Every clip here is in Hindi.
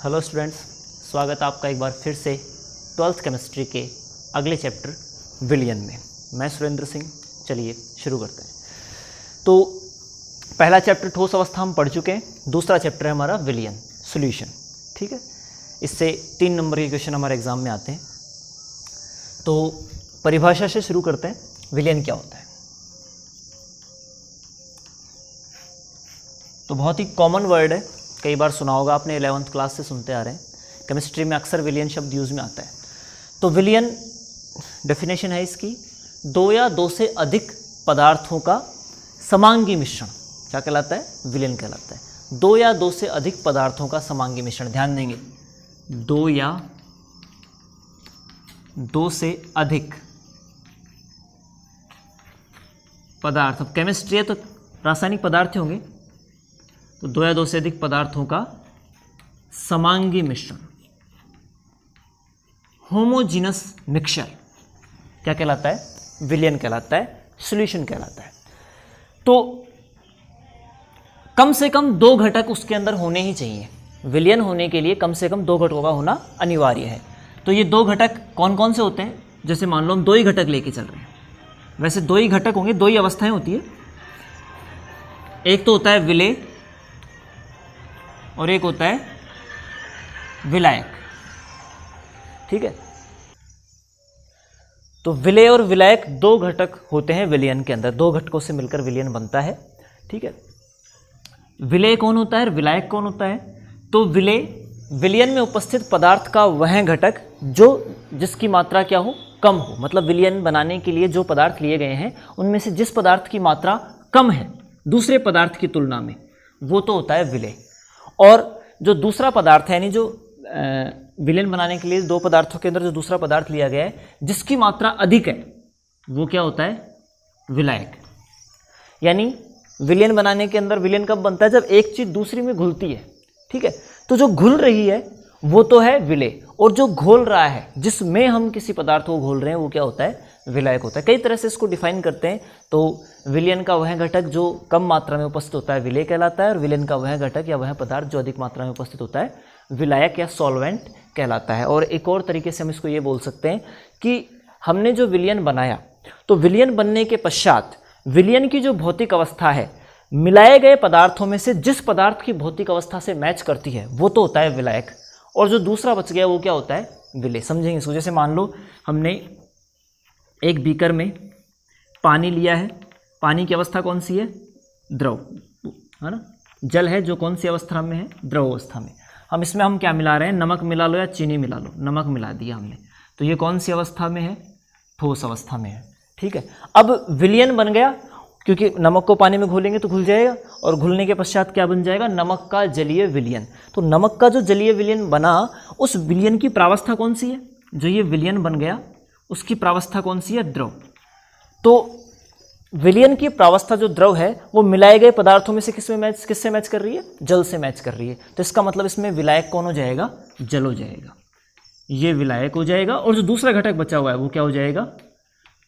हेलो स्टूडेंट्स, स्वागत है आपका एक बार फिर से 12th केमिस्ट्री के अगले चैप्टर विलियन में। मैं सुरेंद्र सिंह। चलिए शुरू करते हैं। तो पहला चैप्टर ठोस अवस्था हम पढ़ चुके हैं, दूसरा चैप्टर है हमारा विलियन सॉल्यूशन। ठीक है, इससे 3 नंबर के क्वेश्चन हमारे एग्जाम में आते हैं। तो परिभाषा से शुरू करते हैं। विलियन क्या होता है? तो बहुत ही कॉमन वर्ड है, कई बार सुना होगा आपने, 11th क्लास से सुनते आ रहे हैं। केमिस्ट्री में अक्सर विलियन शब्द यूज में आता है। तो विलियन डेफिनेशन है इसकी, 2 या 2 से अधिक पदार्थों का समांगी मिश्रण क्या कहलाता है? विलियन कहलाता है। 2 या 2 से अधिक पदार्थों का समांगी मिश्रण, ध्यान देंगे, 2 या 2 से अधिक पदार्थ। अब केमिस्ट्री है तो रासायनिक पदार्थ होंगे, तो 2 या 2 से अधिक पदार्थों का समांगी मिश्रण, होमोजीनस मिक्सचर क्या कहलाता है? विलियन कहलाता है, सॉल्यूशन कहलाता है। तो कम से कम 2 घटक उसके अंदर होने ही चाहिए। विलियन होने के लिए कम से कम 2 घटकों का होना अनिवार्य है। तो ये 2 घटक कौन कौन से होते हैं? जैसे मान लो हम 2 ही घटक लेके चल रहे हैं, वैसे 2 ही घटक होंगे, 2 ही अवस्थाएं होती है। एक तो होता है विलेय और एक होता है विलायक। ठीक है, तो विलेय और विलायक 2 घटक होते हैं विलियन के अंदर। 2 घटकों से मिलकर विलियन बनता है। ठीक है, विलेय कौन होता है और विलायक कौन होता है? तो विलेय विलियन में उपस्थित पदार्थ का वह घटक जिसकी मात्रा क्या हो? कम हो। मतलब विलियन बनाने के लिए जो पदार्थ लिए गए हैं उनमें से जिस पदार्थ की मात्रा कम है दूसरे पदार्थ की तुलना में, वो तो होता है विलेय। और जो दूसरा पदार्थ है, यानी जो विलियन बनाने के लिए 2 पदार्थों के अंदर जो दूसरा पदार्थ लिया गया है जिसकी मात्रा अधिक है, वो क्या होता है? विलायक। यानी विलियन बनाने के अंदर विलियन कब बनता है? जब एक चीज दूसरी में घुलती है। ठीक है, तो जो घुल रही है वो तो है विलेय, और जो घोल रहा है, जिसमें हम किसी पदार्थ को घोल रहे हैं, वो क्या होता है? विलायक होता है। कई तरह से इसको डिफाइन करते हैं। तो विलियन का वह घटक जो कम मात्रा में उपस्थित होता है विलेय कहलाता है, और विलियन का वह घटक या वह पदार्थ जो अधिक मात्रा में उपस्थित होता है विलायक या सॉल्वेंट कहलाता है। और एक और तरीके से हम इसको ये बोल सकते हैं कि हमने जो विलियन बनाया, तो विलियन बनने के पश्चात विलियन की जो भौतिक अवस्था है, मिलाए गए पदार्थों में से जिस पदार्थ की भौतिक अवस्था से मैच करती है वो तो होता है विलायक, और जो दूसरा बच गया वो क्या होता है? विलेय। समझेंगे इसको। जैसे मान लो हमने एक बीकर में पानी लिया है, पानी की अवस्था कौन सी है? द्रव, है ना। जल है जो कौन सी अवस्था में है? द्रव अवस्था में। हम इसमें हम क्या मिला रहे हैं? नमक मिला लो या चीनी मिला लो, नमक मिला दिया हमने, तो ये कौन सी अवस्था में है? ठोस अवस्था में है। ठीक है, अब विलियन बन गया, क्योंकि नमक को पानी में घोलेंगे तो घुल जाएगा, और घुलने के पश्चात क्या बन जाएगा? नमक का जलीय विलियन। तो नमक का जो जलीय विलियन बना, उस विलियन की प्रावस्था कौन सी है? जो ये विलियन बन गया उसकी प्रावस्था कौन सी है? द्रव। तो विलियन की प्रावस्था जो द्रव है वो मिलाए गए पदार्थों में से किससे मैच कर रही है? जल से मैच कर रही है। तो इसका मतलब इसमें विलायक कौन हो जाएगा? जल हो जाएगा। ये विलायक हो जाएगा, और जो दूसरा घटक बचा हुआ है वो क्या हो जाएगा?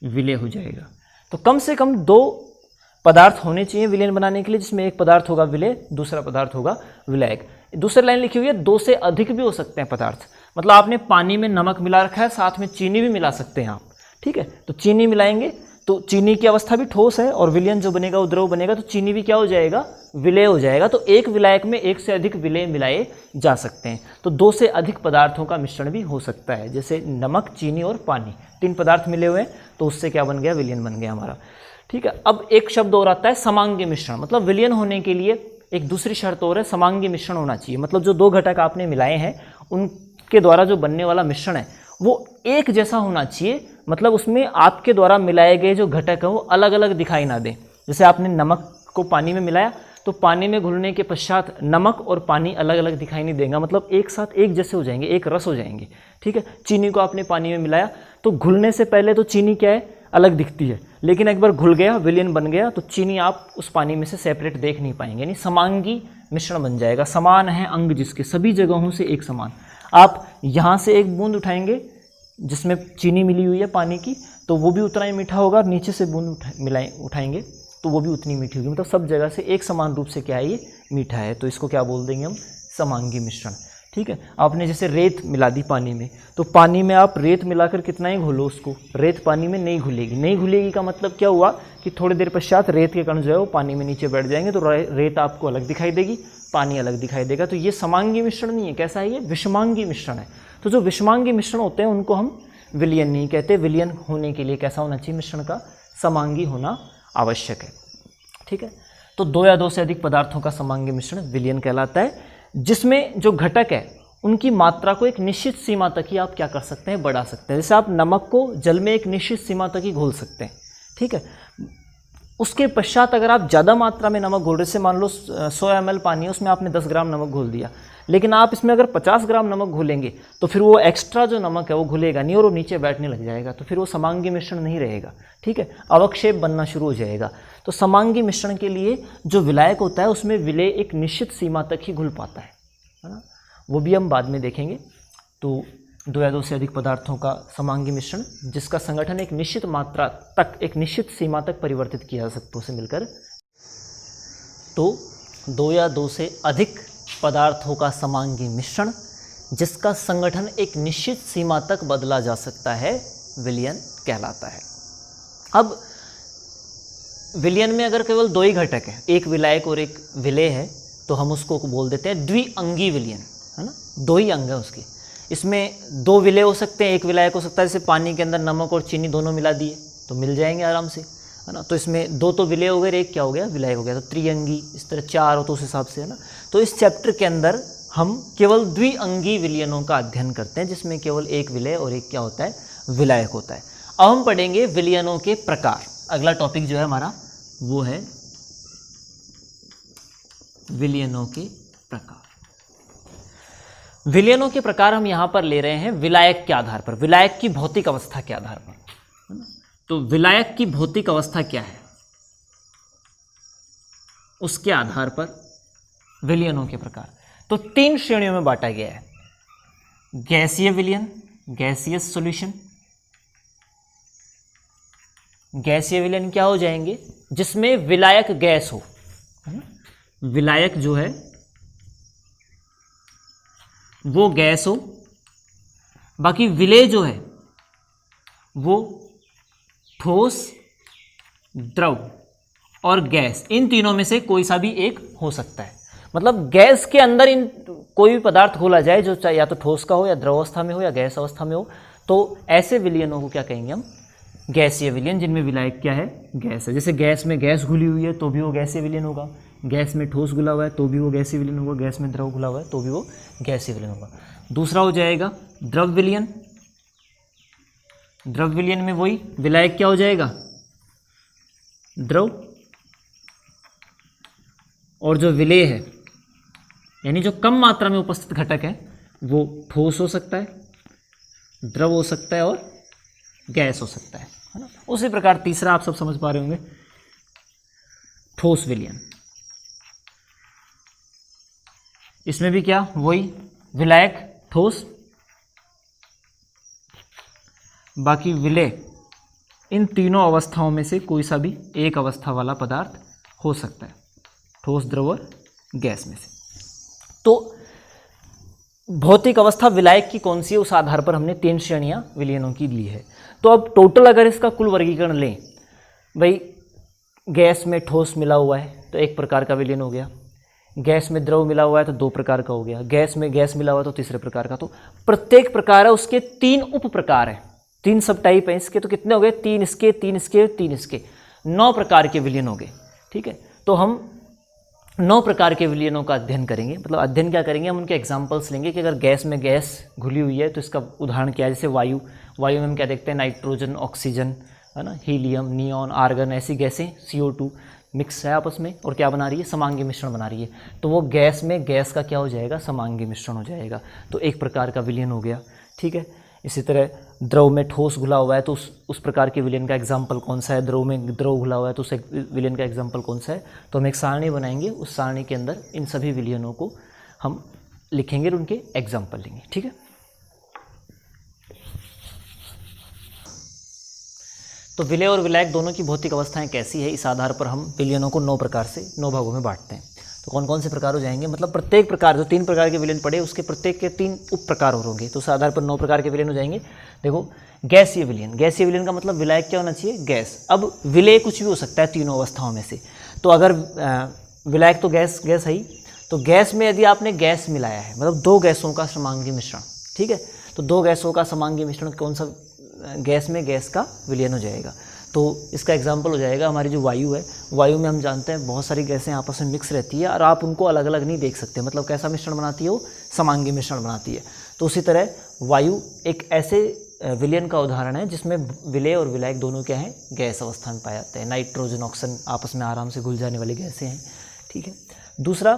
विलेय हो जाएगा। तो कम से कम 2 पदार्थ होने चाहिए विलियन बनाने के लिए, जिसमें एक पदार्थ होगा विलेय, दूसरा पदार्थ होगा विलायक। दूसरी लाइन लिखी हुई है 2 से अधिक भी हो सकते हैं पदार्थ। मतलब आपने पानी में नमक मिला रखा है, साथ में चीनी भी मिला सकते हैं आप। ठीक है, तो चीनी मिलाएंगे तो चीनी की अवस्था भी ठोस है, और विलियन जो बनेगा वो द्रव बनेगा, तो चीनी भी क्या हो जाएगा? विलेय हो जाएगा। तो एक विलायक में 1 से अधिक विलेय मिलाए जा सकते हैं। तो 2 से अधिक पदार्थों का मिश्रण भी हो सकता है, जैसे नमक, चीनी और पानी, 3 पदार्थ मिले हुए हैं, तो उससे क्या बन गया? विलियन बन गया हमारा। ठीक है, अब एक शब्द और आता है समांगी मिश्रण। मतलब विलियन होने के लिए एक दूसरी शर्त और है, समांगी मिश्रण होना चाहिए। मतलब जो 2 घटक आपने मिलाए हैं उनके द्वारा जो बनने वाला मिश्रण है वो एक जैसा होना चाहिए। मतलब उसमें आपके द्वारा मिलाए गए जो घटक है वो अलग अलग दिखाई ना दें। जैसे आपने नमक को पानी में मिलाया, तो पानी में घुलने के पश्चात नमक और पानी अलग अलग दिखाई नहीं देगा, मतलब एक साथ एक जैसे हो जाएंगे, एक रस हो जाएंगे। ठीक है, चीनी को आपने पानी में मिलाया तो घुलने से पहले तो चीनी क्या है? अलग दिखती है, लेकिन एक बार घुल गया, विलियन बन गया, तो चीनी आप उस पानी में से सेपरेट देख नहीं पाएंगे। यानी समांगी मिश्रण बन जाएगा। समान है अंग जिसके, सभी जगहों से एक समान। आप यहाँ से एक बूंद उठाएंगे जिसमें चीनी मिली हुई है पानी की, तो वो भी उतना ही मीठा होगा। नीचे से बूंद उठाएंगे तो वो भी उतनी मीठी होगी। मतलब सब जगह से एक समान रूप से क्या है? ये मीठा है। तो इसको क्या बोल देंगे हम? समांगी मिश्रण। ठीक है। आपने जैसे रेत मिला दी पानी में, तो पानी में आप रेत मिलाकर कितना ही घोलो उसको, रेत पानी में नहीं घुलेगी। नहीं घुलेगी का मतलब क्या हुआ कि थोड़ी देर पश्चात रेत के कण जो है वो पानी में नीचे बैठ जाएंगे, तो रेत आपको अलग दिखाई देगी, पानी अलग दिखाई देगा। तो ये समांगी मिश्रण नहीं है, कैसा है ये, विषमांगी मिश्रण है। तो जो विषमांगी मिश्रण होते हैं उनको हम विलयन नहीं कहते। विलयन होने के लिए कैसा होना चाहिए मिश्रण का, समांगी होना आवश्यक है, ठीक है। तो 2 या 2 से अधिक पदार्थों का समांगी मिश्रण विलयन कहलाता है, जिसमें जो घटक है उनकी मात्रा को एक निश्चित सीमा तक ही आप क्या कर सकते हैं, बढ़ा सकते हैं। जैसे आप नमक को जल में एक निश्चित सीमा तक ही घोल सकते हैं, ठीक है। उसके पश्चात अगर आप ज़्यादा मात्रा में नमक घोल रहे, से मान लो 100 ml पानी है, उसमें आपने 10 ग्राम नमक घोल दिया, लेकिन आप इसमें अगर 50 ग्राम नमक घोलेंगे तो फिर वो एक्स्ट्रा जो नमक है वो घुलेगा नहीं और वो नीचे बैठने लग जाएगा, तो फिर वो समांगी मिश्रण नहीं रहेगा, ठीक है, अवक्षेप बनना शुरू हो जाएगा। तो समांगी मिश्रण के लिए जो विलायक होता है उसमें विलेय एक निश्चित सीमा तक ही घुल पाता है ना, वो भी हम बाद में देखेंगे। तो 2 या 2 से अधिक पदार्थों का समांगी मिश्रण जिसका संगठन एक निश्चित मात्रा तक, एक निश्चित सीमा तक परिवर्तित किया जा सकता है उसे मिलकर। तो 2 या 2 से अधिक पदार्थों का समांगी मिश्रण जिसका संगठन एक निश्चित सीमा तक बदला जा सकता है विलयन कहलाता है। अब विलयन में अगर केवल 2 ही घटक हैं, एक विलायक और एक विलेय है, तो हम उसको बोल देते हैं द्विअंगी विलयन, है ना, 2 ही अंग है उसके। इसमें 2 विलेय हो सकते हैं, एक विलायक हो सकता है, जैसे पानी के अंदर नमक और चीनी दोनों मिला दिए तो मिल जाएंगे आराम से, है ना। तो इसमें 2 तो विलेय हो गए, एक क्या हो गया, विलायक हो गया, तो त्रिअंगी, इस तरह 4 हो तो उस हिसाब से, है ना। तो इस चैप्टर के अंदर हम केवल द्विअंगी विलयनों का अध्ययन करते हैं, जिसमें केवल एक विलेय और एक क्या होता है, विलायक होता है। अब हम पढ़ेंगे विलयनों के प्रकार। अगला टॉपिक जो है हमारा वो है विलयनों के प्रकार। विलयनों के प्रकार हम यहां पर ले रहे हैं विलायक के आधार पर, विलायक की भौतिक अवस्था के आधार पर, है ना। तो विलायक की भौतिक अवस्था क्या है, उसके आधार पर विलयनों के प्रकार तो 3 श्रेणियों में बांटा गया है। गैसीय विलयन, गैसियस सॉल्यूशन। गैसीय विलयन क्या हो जाएंगे, जिसमें विलायक गैस हो, है ना, विलायक जो है वो गैस हो, बाकी विलेय जो है वो ठोस, द्रव और गैस, इन तीनों में से कोई सा भी एक हो सकता है। मतलब गैस के अंदर इन कोई भी पदार्थ घोला जाए जो चाहे या तो ठोस का हो या द्रव अवस्था में हो या गैस अवस्था में हो, तो ऐसे विलयनों को क्या कहेंगे हम, गैसीय विलयन, जिनमें विलायक क्या है, गैस है। जैसे गैस में गैस घुली हुई है तो भी वो गैसीय विलयन होगा, गैस में ठोस घुला हुआ है तो भी वो गैसीय विलयन होगा, गैस में द्रव घुला हुआ है तो भी वो गैसीय विलयन होगा। दूसरा हो जाएगा द्रव विलयन। द्रव विलयन में वही विलायक क्या हो जाएगा, द्रव, और जो विलेय है यानी जो कम मात्रा में उपस्थित घटक है वो ठोस हो सकता है, द्रव हो सकता है और गैस हो सकता है ना। उसी प्रकार तीसरा आप सब समझ पा रहे होंगे, ठोस विलयन। इसमें भी क्या, वही विलायक, ठोस, बाकी विलेय, इन तीनों अवस्थाओं में से कोई सा भी एक अवस्था वाला पदार्थ हो सकता है, ठोस, द्रव और गैस में से। तो भौतिक अवस्था विलायक की कौन सी है, उस आधार पर हमने 3 श्रेणियां विलयनों की ली है। तो अब टोटल अगर इसका कुल वर्गीकरण लें, भाई गैस में ठोस मिला हुआ है तो 1 प्रकार का विलयन हो गया, गैस में द्रव मिला हुआ है तो 2 प्रकार का हो गया, गैस में गैस मिला हुआ है तो तीसरे प्रकार का। तो प्रत्येक प्रकार है उसके 3 उप प्रकार हैं, 3 सब टाइप हैं इसके। तो कितने हो गए, 3 इसके, 3 इसके, 3 इसके, 9 प्रकार के विलयन हो गए, ठीक है। तो हम 9 प्रकार के विलयनों का अध्ययन करेंगे। मतलब अध्ययन क्या करेंगे, हम उनके एग्जाम्पल्स लेंगे कि अगर गैस में गैस घुली हुई है तो इसका उदाहरण क्या है। जैसे वायु, वायु में हम क्या देखते हैं, नाइट्रोजन, ऑक्सीजन, है ना, हीलियम, नियॉन, आर्गन, ऐसी गैसें CO2 मिक्स है आपस में और क्या बना रही है, समांगी मिश्रण बना रही है। तो वो गैस में गैस का क्या हो जाएगा, समांगी मिश्रण हो जाएगा। तो 1 प्रकार का विलयन हो गया, ठीक है। इसी तरह द्रव में ठोस घुला हुआ है तो उस प्रकार के विलयन का एग्जाम्पल कौन सा है, द्रव में द्रव घुला हुआ है तो उस विलयन का एग्जाम्पल कौन सा है। तो हम एक सारणी बनाएंगे, उस सारणी के अंदर इन सभी विलयनों को हम लिखेंगे और उनके एग्जाम्पल लेंगे, ठीक है। तो विलेय और विलायक दोनों की भौतिक अवस्थाएं कैसी है, इस आधार पर हम विलयनों को 9 प्रकार से 9 भागों में बांटते हैं। तो कौन कौन से प्रकार हो जाएंगे, मतलब प्रत्येक प्रकार, जो 3 प्रकार के विलयन पड़े उसके प्रत्येक के 3 उप प्रकार होंगे, तो उस आधार पर 9 प्रकार के विलयन हो जाएंगे। देखो गैसीय विलयन, गैसीय विलयन का मतलब विलायक क्या होना चाहिए, गैस। अब विलेय कुछ भी हो सकता है तीनों अवस्थाओं में से, तो अगर विलायक तो गैस है ही, तो गैस में यदि आपने गैस मिलाया है, मतलब 2 गैसों का समांगी मिश्रण, ठीक है, तो 2 गैसों का समांगी मिश्रण कौन सा, गैस में गैस का विलयन हो जाएगा। तो इसका एग्जाम्पल हो जाएगा हमारी जो वायु है, वायु में हम जानते हैं बहुत सारी गैसें आपस में मिक्स रहती है और आप उनको अलग अलग नहीं देख सकते, मतलब कैसा मिश्रण बनाती है वो, समांगी मिश्रण बनाती है। तो उसी तरह वायु एक ऐसे विलयन का उदाहरण है जिसमें विलेय और विलायक दोनों क्या हैं, गैस अवस्था में पाए जाते हैं। नाइट्रोजन ऑक्सीजन आपस में आराम से घुल जाने वाली गैसें हैं, ठीक है। दूसरा,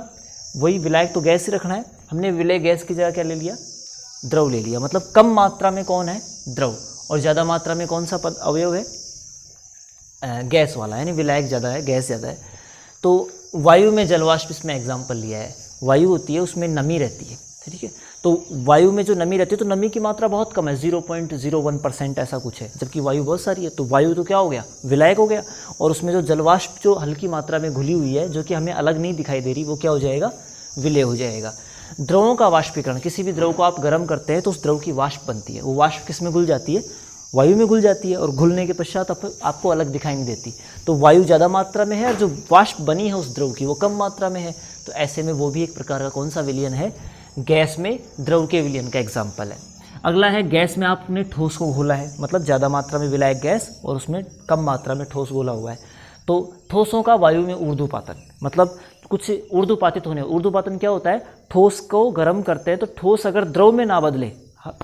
वही विलायक तो गैस ही रखना है, हमने विलेय गैस की जगह क्या ले लिया, द्रव ले लिया। मतलब कम मात्रा में कौन है, द्रव, और ज़्यादा मात्रा में कौन सा अवयव है, गैस वाला, यानी विलायक ज़्यादा है, गैस ज़्यादा है। तो वायु में जलवाष्प इसमें एग्जाम्पल लिया है। वायु होती है उसमें नमी रहती है, ठीक है, तो वायु में जो नमी रहती है तो नमी की मात्रा बहुत कम है, 0.01% ऐसा कुछ है, जबकि वायु बहुत सारी है। तो वायु तो क्या हो गया, विलायक हो गया, और उसमें जो जलवाष्प जो हल्की मात्रा में घुली हुई है, जो कि हमें अलग नहीं दिखाई दे रही, वो क्या हो जाएगा, विलेय हो जाएगा। द्रवों का वाष्पीकरण, किसी भी द्रव को आप गर्म करते हैं तो उस द्रव की वाष्प बनती है, वो वाष्प किस में घुल जाती है, वायु में घुल जाती है, और घुलने के पश्चात आपको अलग दिखाई नहीं देती। तो वायु ज़्यादा मात्रा में है और जो वाष्प बनी है उस द्रव की वो कम मात्रा में है, तो ऐसे में वो भी एक प्रकार का कौन सा विलयन है, गैस में द्रव के विलयन का एग्जाम्पल है। अगला है गैस में आपने ठोस को घोला है, मतलब ज़्यादा मात्रा में विलायक गैस और उसमें कम मात्रा में ठोस घोला हुआ है। तो ठोसों का वायु में ऊर्ध्वपातन, मतलब कुछ ऊर्ध्वपातित होने। ऊर्ध्वपातन क्या होता है, ठोस को गर्म करते हैं तो ठोस अगर द्रव में ना बदले,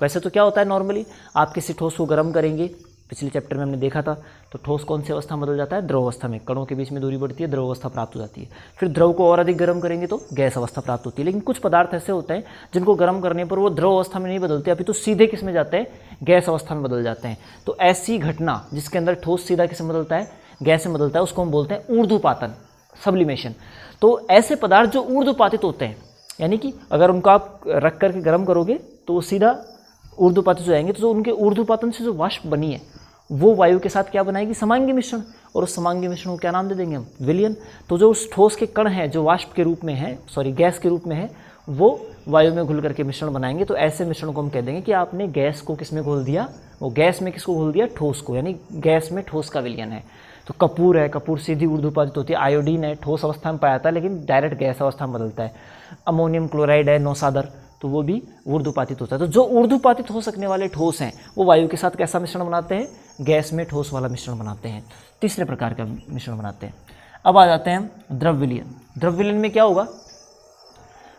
वैसे तो क्या होता है नॉर्मली, आप किसी ठोस को गर्म करेंगे, पिछले चैप्टर में हमने देखा था, तो ठोस कौन सी अवस्था में बदल जाता है, द्रव अवस्था में, कणों के बीच में दूरी बढ़ती है, द्रव अवस्था प्राप्त हो जाती है। फिर द्रव को और अधिक गर्म करेंगे तो गैस अवस्था प्राप्त होती है। लेकिन कुछ पदार्थ ऐसे होते हैं जिनको गर्म करने पर वो द्रव अवस्था में नहीं बदलते, अभी तो सीधे किस में जाते हैं, गैस अवस्था में बदल जाते हैं। तो ऐसी घटना जिसके अंदर ठोस सीधा किस में बदलता है, गैस में बदलता है, उसको हम बोलते हैं ऊर्ध्वपातन, सब्लिमेशन। तो ऐसे पदार्थ जो ऊर्ध्वपातित होते हैं, यानी कि अगर उनको आप रख करके गर्म करोगे तो वो सीधा ऊर्ध्वपातित हो जाएंगे, तो जो उनके ऊर्ध्वपातन से जो वाष्प बनी है वो वायु के साथ क्या बनाएगी, समांगी मिश्रण, और उस समांगी मिश्रण को क्या नाम दे देंगे हम, विलयन। तो जो उस ठोस के कण है जो वाष्प के रूप में है, गैस के रूप में है, वो वायु में घुल करके मिश्रण बनाएंगे। तो ऐसे मिश्रण को हम कह देंगे कि आपने गैस को किस में घोल दिया, वो गैस में किसको घोल दिया, ठोस को, यानी गैस में ठोस का विलयन है। तो कपूर है, कपूर सीधी ऊर्ध्वपातित होती है। आयोडीन है, ठोस अवस्था में पाया जाता है लेकिन डायरेक्ट गैस अवस्था में बदलता है। अमोनियम क्लोराइड है, नौसादर, तो वो भी ऊर्ध्वपातित होता है। तो जो ऊर्ध्वपातित हो सकने वाले ठोस हैं वो वायु के साथ कैसा मिश्रण बनाते हैं, गैस में ठोस वाला मिश्रण बनाते हैं, तीसरे प्रकार का मिश्रण बनाते हैं। अब आ जाते हैं द्रव विलयन। द्रव विलयन में क्या होगा,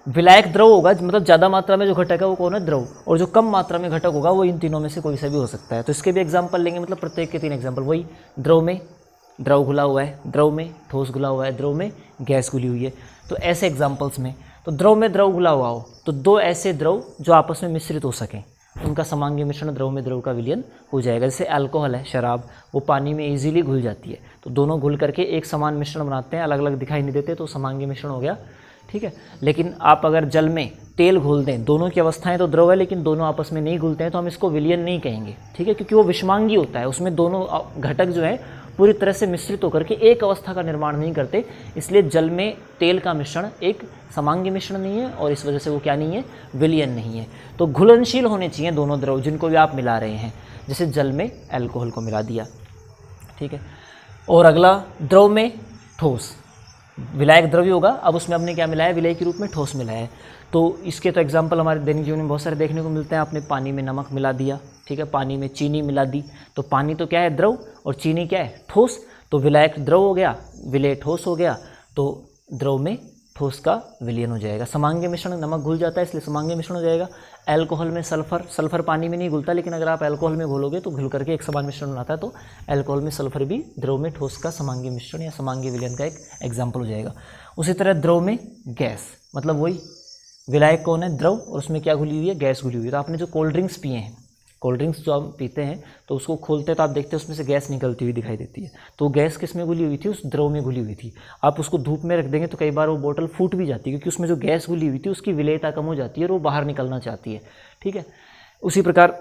विलायक द्रव होगा, मतलब ज़्यादा मात्रा में जो घटक है वो कौन है, द्रव, और जो कम मात्रा में घटक होगा वो इन तीनों में से कोई सा भी हो सकता है। तो इसके भी एग्जाम्पल लेंगे, मतलब प्रत्येक के 3 एग्जाम्पल। वही द्रव में द्रव घुला हुआ है, द्रव में ठोस घुला हुआ है, द्रव में गैस घुली हुई है। तो ऐसे एग्जाम्पल्स में, तो द्रव में द्रव घुला हुआ हो तो 2 ऐसे द्रव जो आपस में मिश्रित हो सकें, उनका समांगी मिश्रण द्रव में द्रव का विलयन हो जाएगा। जैसे अल्कोहल है, शराब, वो पानी में इजीली घुल जाती है, तो दोनों घुल करके एक समान मिश्रण बनाते हैं, अलग अलग दिखाई नहीं देते, तो समांगी मिश्रण हो गया, ठीक है। लेकिन आप अगर जल में तेल घोल दें, दोनों की अवस्थाएं तो द्रव है लेकिन दोनों आपस में नहीं घुलते हैं, तो हम इसको विलयन नहीं कहेंगे, ठीक है, क्योंकि वो विषमांगी होता है, उसमें दोनों घटक जो है पूरी तरह से मिश्रित होकर के एक अवस्था का निर्माण नहीं करते। इसलिए जल में तेल का मिश्रण एक समांगी मिश्रण नहीं है और इस वजह से वो क्या नहीं है, विलयन नहीं है। तो घुलनशील होने चाहिए दोनों द्रव जिनको भी आप मिला रहे हैं, जैसे जल में अल्कोहल को मिला दिया, ठीक है। और अगला द्रव में ठोस, विलायक द्रव्य होगा, अब उसमें हमने क्या मिलाया, विलय के रूप में ठोस मिलाया है। तो इसके तो एग्जाम्पल हमारे दैनिक जीवन में बहुत सारे देखने को मिलते हैं। आपने पानी में नमक मिला दिया, ठीक है, पानी में चीनी मिला दी, तो पानी तो क्या है, द्रव, और चीनी क्या है, ठोस। तो विलायक द्रव हो गया, विलय ठोस हो गया, तो द्रव में ठोस का विलयन हो जाएगा। समांगी मिश्रण, नमक घुल जाता है इसलिए समांगी मिश्रण हो जाएगा। अल्कोहल में सल्फर, सल्फर पानी में नहीं घुलता, लेकिन अगर आप अल्कोहल में घोलोगे तो घुल करके एक समान मिश्रण बनाता है, तो अल्कोहल में सल्फर भी द्रव में ठोस का समांगी मिश्रण या समांगी विलयन का एक एग्जाम्पल हो जाएगा। उसी तरह द्रव में गैस, मतलब वही विलायक कौन है, द्रव, और उसमें क्या घुली हुई है, गैस घुली हुई है। तो आपने जो कोल्ड ड्रिंक्स पिए हैं, कोल्ड ड्रिंक्स जो आप पीते हैं तो उसको खोलते तो आप देखते हैं उसमें से गैस निकलती हुई दिखाई देती है, तो गैस किस में घुली हुई थी, उस द्रव में घुली हुई थी। आप उसको धूप में रख देंगे तो कई बार वो बोतल फूट भी जाती है, क्योंकि उसमें जो गैस घुली हुई थी उसकी विलेयता कम हो जाती है और वो बाहर निकलना चाहती है, ठीक है। उसी प्रकार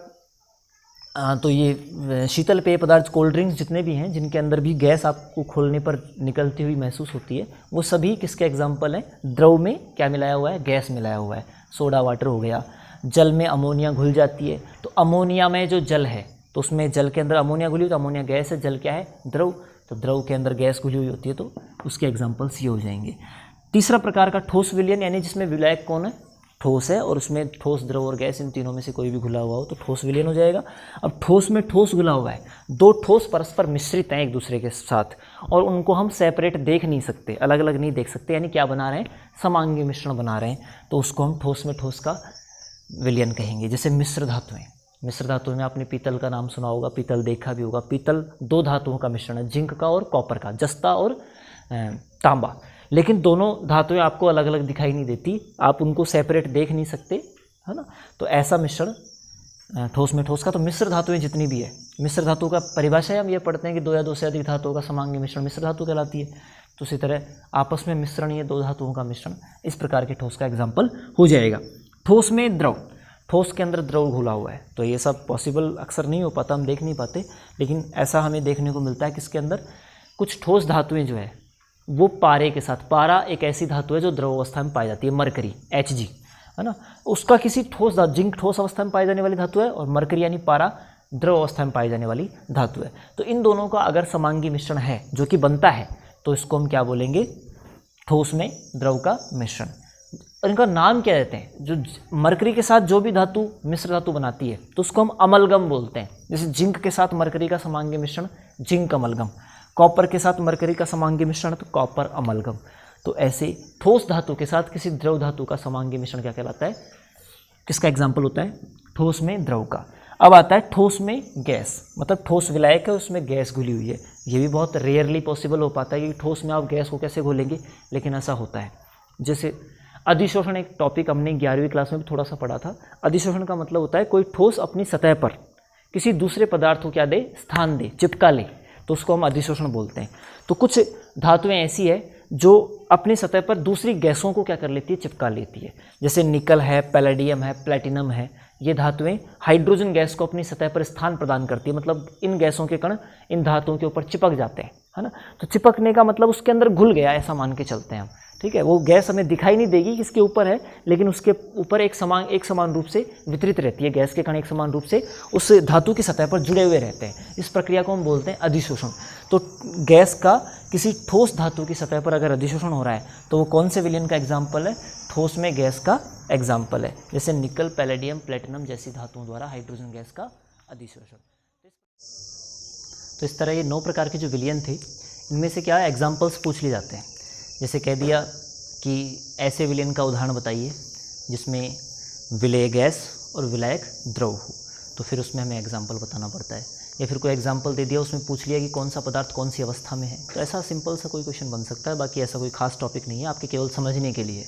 तो ये शीतल पेय पदार्थ, कोल्ड ड्रिंक्स जितने भी हैं जिनके अंदर भी गैस आपको खोलने पर निकलती हुई महसूस होती है, वो सभी किसके एग्जाम्पल हैं? द्रव में क्या मिलाया हुआ है? गैस मिलाया हुआ है। सोडा वाटर हो गया। जल में अमोनिया घुल जाती है, तो अमोनिया में जो जल है तो उसमें जल के अंदर अमोनिया घुली, तो अमोनिया गैस है, जल क्या है? द्रव। तो द्रव के अंदर गैस घुली हुई होती है, तो उसके एग्जाम्पल्स ये हो जाएंगे। तीसरा प्रकार का ठोस विलयन, यानी जिसमें विलायक कौन है? ठोस है, और उसमें ठोस, द्रव और गैस इन तीनों में से कोई भी घुला हुआ हो तो ठोस विलयन हो जाएगा। अब ठोस में ठोस घुला हुआ है, दो ठोस परस्पर मिश्रित हैं एक दूसरे के साथ, और उनको हम सेपरेट देख नहीं सकते, अलग अलग नहीं देख सकते, यानी क्या बना रहे हैं? समांगी मिश्रण बना रहे हैं, तो उसको हम ठोस में ठोस का विलयन कहेंगे। जैसे मिश्र धातुएं, मिश्र धातुओं में आपने पीतल का नाम सुना होगा, पीतल देखा भी होगा। पीतल दो धातुओं का मिश्रण है, जिंक का और कॉपर का, जस्ता और तांबा, लेकिन दोनों धातुएं आपको अलग अलग दिखाई नहीं देती, आप उनको सेपरेट देख नहीं सकते, है ना। तो ऐसा मिश्रण ठोस में ठोस का। तो मिश्र धातुएं जितनी भी है, मिश्र धातु का परिभाषा हम ये पढ़ते हैं कि दो या दो से अधिक धातुओं का समांगी मिश्रण मिश्र धातु कहलाती है। तो उसी तरह आपस में मिश्रण, ये दो धातुओं का मिश्रण, इस प्रकार के ठोस का एग्जाम्पल हो जाएगा। ठोस में द्रव, ठोस के अंदर द्रव घुला हुआ है, तो ये सब पॉसिबल अक्सर नहीं हो पाता, हम देख नहीं पाते, लेकिन ऐसा हमें देखने को मिलता है। किसके अंदर? कुछ ठोस धातुएं जो है वो पारे के साथ, पारा एक ऐसी धातु है जो द्रव अवस्था में पाई जाती है, मरकरी, Hg, है ना, उसका किसी ठोस धातु, जिंक ठोस अवस्था में पाई जाने वाली धातु है, और मरकरी यानी पारा द्रव अवस्था में पाई जाने वाली धातु है। तो इन दोनों का अगर समांगी मिश्रण है जो कि बनता है, तो इसको हम क्या बोलेंगे? ठोस में द्रव का मिश्रण। और इनका नाम क्या देते हैं? जो मरकरी के साथ जो भी धातु मिश्र धातु बनाती है तो उसको हम अमलगम बोलते हैं। जैसे जिंक के साथ मरकरी का समांगी मिश्रण जिंक अमलगम, कॉपर के साथ मरकरी का समांगी मिश्रण तो कॉपर अमलगम। तो ऐसे ठोस धातु के साथ किसी द्रव धातु का समांगी मिश्रण क्या कहलाता है? किसका एग्जाम्पल होता है? ठोस में द्रव का। अब आता है ठोस में गैस, मतलब ठोस विलायक है उसमें गैस घुली हुई है। ये भी बहुत रेयरली पॉसिबल हो पाता है कि ठोस में आप गैस को कैसे घोलेंगे, लेकिन ऐसा होता है। जैसे अधिशोषण, एक टॉपिक हमने 11वीं क्लास में भी थोड़ा सा पढ़ा था। अधिशोषण का मतलब होता है कोई ठोस अपनी सतह पर किसी दूसरे पदार्थ को क्या दे? स्थान दे, चिपका ले, तो उसको हम अधिशोषण बोलते हैं। तो कुछ धातुएं ऐसी है जो अपनी सतह पर दूसरी गैसों को क्या कर लेती है? चिपका लेती है। जैसे निकल है, पैलेडियम है, प्लेटिनम है, ये धातुएं हाइड्रोजन गैस को अपनी सतह पर स्थान प्रदान करती है, मतलब इन गैसों के कण इन धातुओं के ऊपर चिपक जाते हैं, है ना। तो चिपकने का मतलब उसके अंदर घुल गया, ऐसा मान के चलते हैं हम, ठीक है। वो गैस हमें दिखाई नहीं देगी किसके ऊपर है, लेकिन उसके ऊपर एक समान रूप से वितरित रहती है, गैस के कण एक समान रूप से उस धातु की सतह पर जुड़े हुए रहते हैं। इस प्रक्रिया को हम बोलते हैं अधिशोषण। तो गैस का किसी ठोस धातु की सतह पर अगर अधिशोषण हो रहा है तो वो कौन से विलयन का एग्जाम्पल है? ठोस में गैस का एग्जाम्पल है। जैसे निकल, पैलेडियम, प्लेटिनम जैसी धातुओं द्वारा हाइड्रोजन गैस का अधिशोषण। तो इस तरह ये 9 प्रकार के जो विलयन थे, इनमें से क्या एग्जाम्पल्स पूछ लिए जाते हैं। जैसे कह दिया कि ऐसे विलयन का उदाहरण बताइए जिसमें विलेय गैस और विलायक द्रव हो, तो फिर उसमें हमें एग्जाम्पल बताना पड़ता है। या फिर कोई एग्जाम्पल दे दिया, उसमें पूछ लिया कि कौन सा पदार्थ कौन सी अवस्था में है, तो ऐसा सिंपल सा कोई क्वेश्चन बन सकता है। बाकी ऐसा कोई खास टॉपिक नहीं है, आपके केवल समझने के लिए।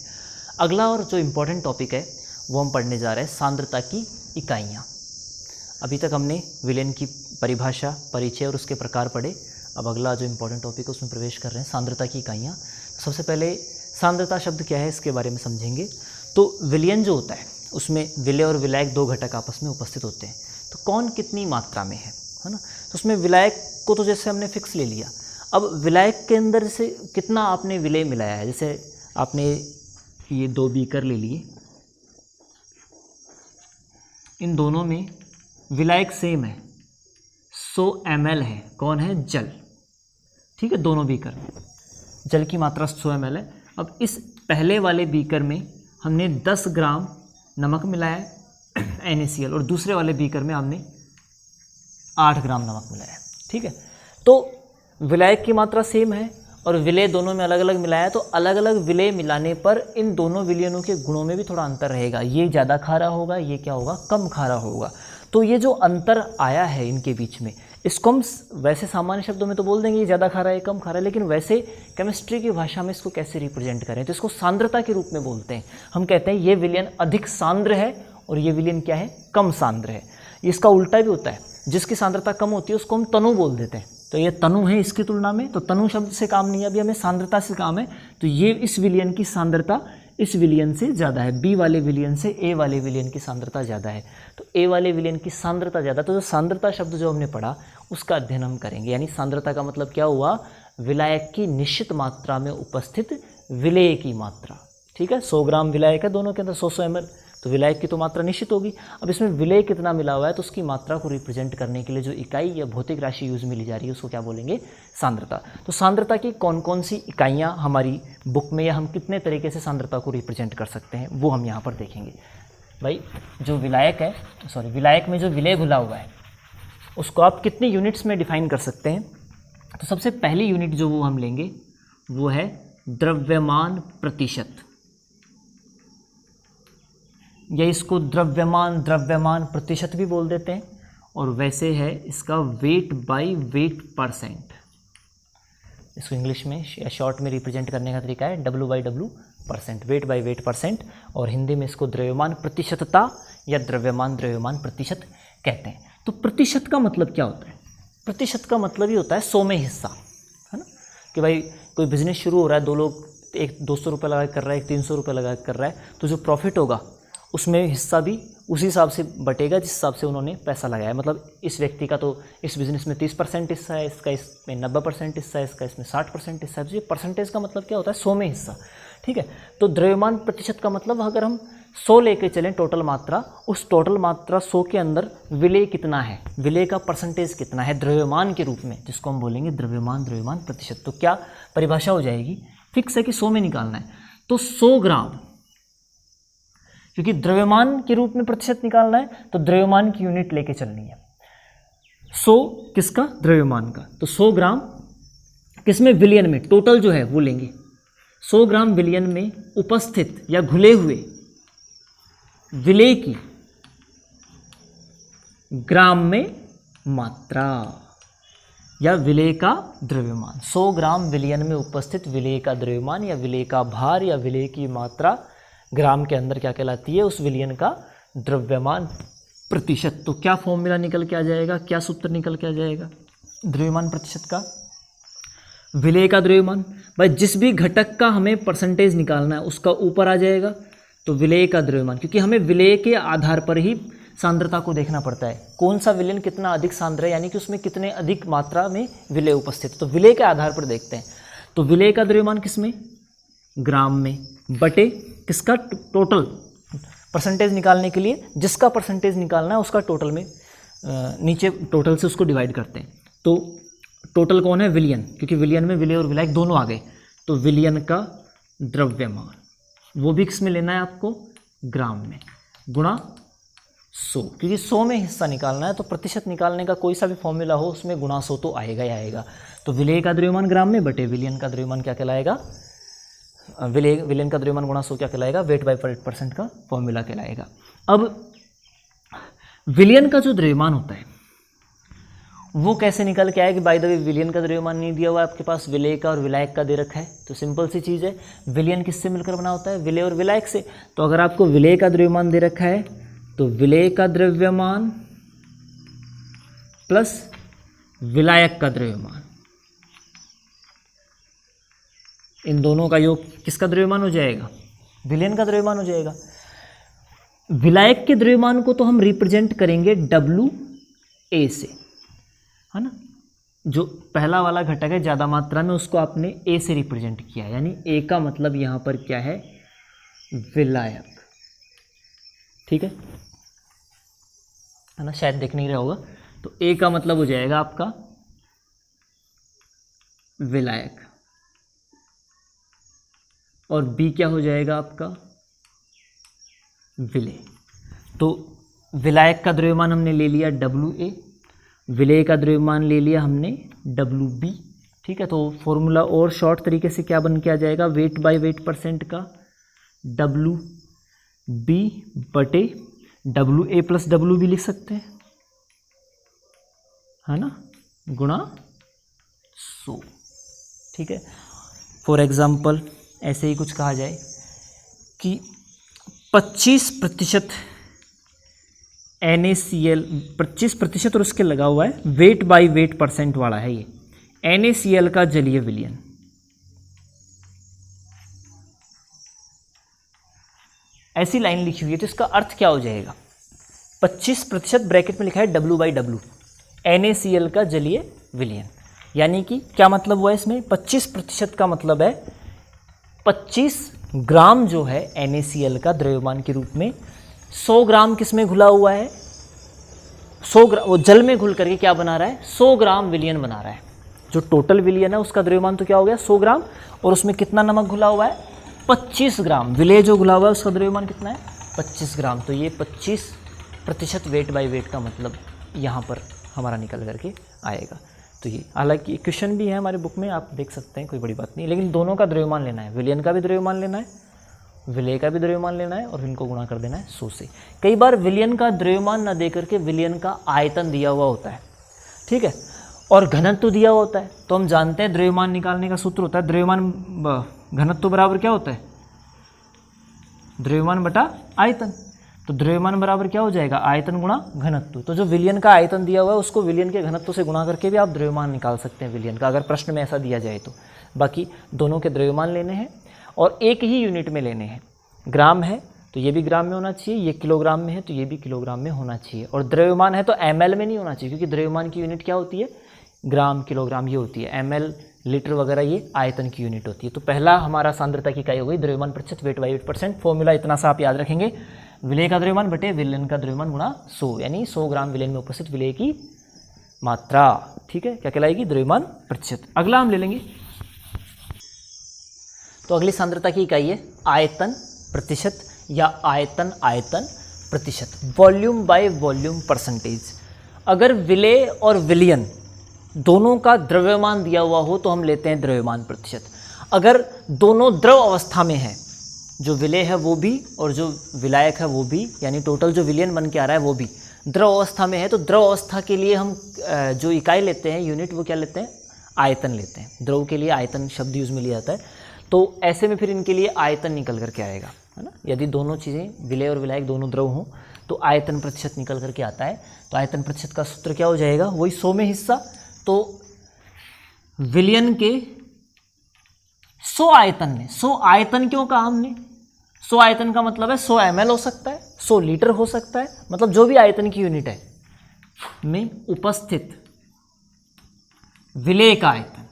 अगला और जो इम्पोर्टेंट टॉपिक है वो हम पढ़ने जा रहे हैं सांद्रता की इकाइयाँ। अभी तक हमने विलयन की परिभाषा, परिचय और उसके प्रकार पढ़े। अब अगला जो इम्पोर्टेंट टॉपिक है उसमें प्रवेश कर रहे हैं, सांद्रता की इकाइयाँ। सबसे पहले सांद्रता शब्द क्या है इसके बारे में समझेंगे। तो विलयन जो होता है उसमें विलेय और विलायक 2 घटक आपस में उपस्थित होते हैं। तो कौन कितनी मात्रा में है ना। तो उसमें विलायक को तो जैसे हमने फिक्स ले लिया। अब विलायक के अंदर से कितना आपने विलेय मिलाया है, जैसे आपने ये 2 बीकर ले लिए, इन दोनों में विलायक सेम है, 100 ml है। कौन है? जल, ठीक है। दोनों बीकर में जल की मात्रा 100 ml है। अब इस पहले वाले बीकर में हमने 10 ग्राम नमक मिलाया है NaCl, और दूसरे वाले बीकर में हमने 8 ग्राम नमक मिलाया है, ठीक है। तो विलायक की मात्रा सेम है और विलेय दोनों में अलग अलग मिलाया, तो अलग अलग विलेय मिलाने पर इन दोनों विलयनों के गुणों में भी थोड़ा अंतर रहेगा। ये ज़्यादा खारा होगा, ये क्या होगा? कम खारा होगा। तो ये जो अंतर आया है इनके बीच में, इसको हम वैसे सामान्य शब्दों में तो बोल देंगे ये ज़्यादा खारा है, कम खारा है, लेकिन वैसे केमिस्ट्री की भाषा में इसको कैसे रिप्रेजेंट करें, तो इसको सांद्रता के रूप में बोलते हैं। हम कहते हैं ये विलयन अधिक सांद्र है और ये विलयन क्या है? कम सांद्र है। इसका उल्टा भी होता है, जिसकी सांद्रता कम होती है उसको हम तनु बोल देते हैं। तो ये तनु है इसकी तुलना में, तो तनु शब्द से काम नहीं है, अभी हमें सांद्रता से काम है। तो ये इस विलयन की सांद्रता इस विलयन से ज़्यादा है, बी वाले विलयन से ए वाले विलयन की सांद्रता ज़्यादा है। तो ए वाले विलयन की सांद्रता ज़्यादा, तो जो सांद्रता शब्द जो हमने पढ़ा उसका अध्ययन हम करेंगे। यानी सांद्रता का मतलब क्या हुआ, विलायक की निश्चित मात्रा में उपस्थित विलेय की मात्रा। ठीक है, 100 ग्राम विलायक है दोनों के अंदर, 100 ml, तो विलायक की तो मात्रा निश्चित होगी। अब इसमें विलेय कितना मिला हुआ है, तो उसकी मात्रा को रिप्रेजेंट करने के लिए जो इकाई या भौतिक राशि यूज में ली जा रही है उसको क्या बोलेंगे, सांद्रता। तो सांद्रता की कौन कौन सी इकाइयाँ हमारी बुक में, या हम कितने तरीके से सांद्रता को रिप्रेजेंट कर सकते हैं, वो हम यहाँ पर देखेंगे। भाई जो विलायक है, सॉरी विलायक में जो विलेय घुला हुआ है उसको आप कितनी यूनिट्स में डिफाइन कर सकते हैं। तो सबसे पहली यूनिट जो वो हम लेंगे वो है द्रव्यमान प्रतिशत, या इसको द्रव्यमान प्रतिशत भी बोल देते हैं, और वैसे है इसका वेट बाय वेट परसेंट। इसको इंग्लिश में या शॉर्ट में रिप्रेजेंट करने का तरीका है W/W percent, weight by weight percent, और हिंदी में इसको द्रव्यमान प्रतिशतता या द्रव्यमान प्रतिशत कहते हैं। तो प्रतिशत का मतलब क्या होता है, प्रतिशत का मतलब ही होता है 100 में हिस्सा, है ना। कि भाई कोई बिजनेस शुरू हो रहा है, दो लोग, एक 200 रुपये लगा कर रहा है, एक 300 रुपये लगा कर रहा है, तो जो प्रॉफिट होगा उसमें हिस्सा भी उसी हिसाब से बटेगा जिस हिसाब से उन्होंने पैसा लगाया है। मतलब इस व्यक्ति का तो इस बिज़नेस में 30% हिस्सा है, इसका इसमें 90% हिस्सा है, इसका इसमें 60% हिस्सा है। तो ये परसेंटेज का मतलब क्या होता है, 100 में हिस्सा। ठीक है, तो द्रव्यमान प्रतिशत का मतलब अगर हम 100 लेके चलें टोटल मात्रा, उस टोटल मात्रा 100 के अंदर विलेय कितना है, विलेय का परसेंटेज कितना है द्रव्यमान के रूप में, जिसको हम बोलेंगे द्रव्यमान प्रतिशत। तो क्या परिभाषा हो जाएगी, फिक्स है कि 100 में निकालना है, तो 100 ग्राम, क्योंकि द्रव्यमान के रूप में प्रतिशत निकालना है तो द्रव्यमान की यूनिट लेके चलनी है। 100 किसका, द्रव्यमान का, तो 100 ग्राम किसमें, विलियन में, टोटल जो है वो लेंगे। 100 ग्राम विलियन में उपस्थित या घुले हुए विलेय की ग्राम में मात्रा या विलेय का द्रव्यमान। 100 ग्राम विलियन में उपस्थित विलेय का द्रव्यमान या विलेय का भार या विलेय की मात्रा ग्राम के अंदर क्या कहलाती है, उस विलियन का द्रव्यमान प्रतिशत। तो क्या फॉर्मूला निकल के आ जाएगा, क्या सूत्र निकल के आ जाएगा द्रव्यमान प्रतिशत का, विलेय का द्रव्यमान। भाई जिस भी घटक का हमें परसेंटेज निकालना है उसका ऊपर आ जाएगा, तो विलेय का द्रव्यमान, क्योंकि हमें विलेय के आधार पर ही सांद्रता को देखना पड़ता है, कौन सा विलयन कितना अधिक सांद्र है, यानी कि उसमें कितने अधिक मात्रा में विलेय उपस्थित है, तो विलेय के आधार पर देखते हैं। तो विलेय का द्रव्यमान किसमें, ग्राम में, बटे किसका, टोटल परसेंटेज निकालने के लिए जिसका परसेंटेज निकालना है उसका टोटल में, नीचे टोटल से उसको डिवाइड करते हैं। तो टोटल कौन है, विलियन, क्योंकि विलियन में विलेय और विलायक दोनों आ गए, तो विलियन का द्रव्यमान वो भी किस में लेना है आपको, ग्राम में, गुणा 100, क्योंकि 100 में हिस्सा निकालना है तो प्रतिशत निकालने का कोई सा भी फॉर्मूला हो उसमें गुणा 100 तो आएगा ही आएगा। तो विलेय का द्रव्यमान ग्राम में बटे विलियन का द्रव्यमान क्या कहलाएगा, विलेन का द्रव्यमान गुणा 100 क्या कहलाएगा, वेट बाय परसेंट का फॉर्मूला कहलाएगा। अब विलियन का जो द्रव्यमान होता है वो कैसे निकल के आएगा, बाय द वे विलियन का द्रव्यमान नहीं दिया हुआ है आपके पास, विलेय का और विलायक का दे रखा है। तो सिंपल सी चीज़ है, विलियन किससे मिलकर बना होता है, विलेय और विलायक से। तो अगर आपको विलेय का द्रव्यमान दे रखा है तो विलेय का द्रव्यमान प्लस विलायक का द्रव्यमान, इन दोनों का योग किसका द्रव्यमान हो जाएगा, विलेयन का द्रव्यमान हो जाएगा। विलायक के द्रव्यमान को तो हम रिप्रेजेंट करेंगे WA से, है ना, जो पहला वाला घटक है ज़्यादा मात्रा में उसको आपने A से रिप्रेजेंट किया, यानी A का मतलब यहाँ पर क्या है, विलायक। ठीक है ना, शायद देख नहीं रहा होगा। तो A का मतलब हो जाएगा आपका विलायक, और B क्या हो जाएगा आपका विलेय। तो विलायक का द्रव्यमान हमने ले लिया WA, विलेय का द्रव्यमान ले लिया हमने WB। ठीक है, तो फॉर्मूला और शॉर्ट तरीके से क्या बन के आ जाएगा, वेट बाय वेट परसेंट का WB बटे WA प्लस WB लिख सकते हैं, है ना, गुणा 100। ठीक है, फॉर एग्जाम्पल ऐसे ही कुछ कहा जाए कि 25% NaCl, 25% और उसके लगा हुआ है, वेट बाय वेट परसेंट वाला है ये, NaCl का जलीय विलयन ऐसी लाइन लिखी हुई है तो इसका अर्थ क्या हो जाएगा, 25% ब्रैकेट में लिखा है W/W NaCl का जलीय विलयन, यानी कि क्या मतलब हुआ इसमें, 25% का मतलब है 25 ग्राम जो है NaCl का द्रव्यमान के रूप में 100 ग्राम किस में घुला हुआ है, 100 ग्राम वो जल में घुल करके क्या बना रहा है, 100 ग्राम विलयन बना रहा है। जो टोटल विलयन है उसका द्रव्यमान तो क्या हो गया 100 ग्राम, और उसमें कितना नमक घुला हुआ है 25 ग्राम, विलय जो घुला हुआ है उसका द्रव्यमान कितना है 25 ग्राम। तो ये 25% वेट बाय वेट का मतलब यहाँ पर हमारा निकल करके आएगा। तो ये हालांकि क्वेश्चन भी है हमारे बुक में, आप देख सकते हैं, कोई बड़ी बात नहीं, लेकिन दोनों का द्रव्यमान लेना है, विलयन का भी द्रव्यमान लेना है, विलय का भी द्रव्यमान लेना है, और इनको गुणा कर देना है 100 से। कई बार विलयन का द्रव्यमान न दे करके विलयन का आयतन दिया हुआ होता है, ठीक है, और घनत्व दिया हुआ होता है। तो हम जानते हैं द्रव्यमान निकालने का सूत्र होता है द्रव्यमान घनत्व बराबर क्या होता है, द्रव्यमान बटा आयतन। तो द्रव्यमान बराबर क्या हो जाएगा, आयतन गुणा घनत्व। तो जो विलयन का आयतन दिया हुआ है उसको विलयन के घनत्व से गुणा करके भी आप द्रव्यमान निकाल सकते हैं विलयन का, अगर प्रश्न में ऐसा दिया जाए तो। बाकी दोनों के द्रव्यमान लेने हैं और एक ही यूनिट में लेने हैं। ग्राम है तो ये भी ग्राम में होना चाहिए, ये किलोग्राम में है तो ये भी किलोग्राम में होना चाहिए, और द्रव्यमान है तो ml में नहीं होना चाहिए, क्योंकि द्रव्यमान की यूनिट क्या होती है, ग्राम किलोग्राम ये होती है, ml लीटर वगैरह ये आयतन की यूनिट होती है। तो पहला हमारा सांद्रता की इकाई हो गई द्रव्यमान प्रतिशत weight by wait percent. Formula इतना सा आप याद रखेंगे, विलय का द्रव्यमान बटे विलयन का द्रव्यमान गुणा 100, यानी 100 ग्राम विलयन में उपस्थित विलय की मात्रा, ठीक है, क्या कहलाएगी, द्रव्यमान प्रतिशत। अगला हम ले लेंगे, तो अगली सांद्रता की इकाई है आयतन प्रतिशत या आयतन आयतन प्रतिशत, वॉल्यूम बाय वॉल्यूम परसेंटेज। अगर विलय और विलयन दोनों का द्रव्यमान दिया हुआ हो तो हम लेते हैं द्रव्यमान प्रतिशत। अगर दोनों द्रव अवस्था में है, जो विलय है वो भी और जो विलायक है वो भी, यानी टोटल जो विलयन बन के आ रहा है वो भी द्रव अवस्था में है, तो द्रव अवस्था के लिए हम जो इकाई लेते हैं यूनिट, वो क्या लेते हैं, आयतन लेते हैं। द्रव के लिए आयतन शब्द यूज में लिया जाता है। तो ऐसे में फिर इनके लिए आयतन निकल करके आएगा, है ना। यदि दोनों चीज़ें विलय और विलायक दोनों द्रव हों तो आयतन प्रतिशत निकल करके आता है। तो आयतन प्रतिशत का सूत्र क्या हो जाएगा, वही 100 में हिस्सा, तो विलयन के 100 आयतन में, 100 आयतन क्यों कहा हमने, 100 आयतन का मतलब है 100 ml हो सकता है, 100 लीटर हो सकता है, मतलब जो भी आयतन की यूनिट है में उपस्थित विलय का आयतन।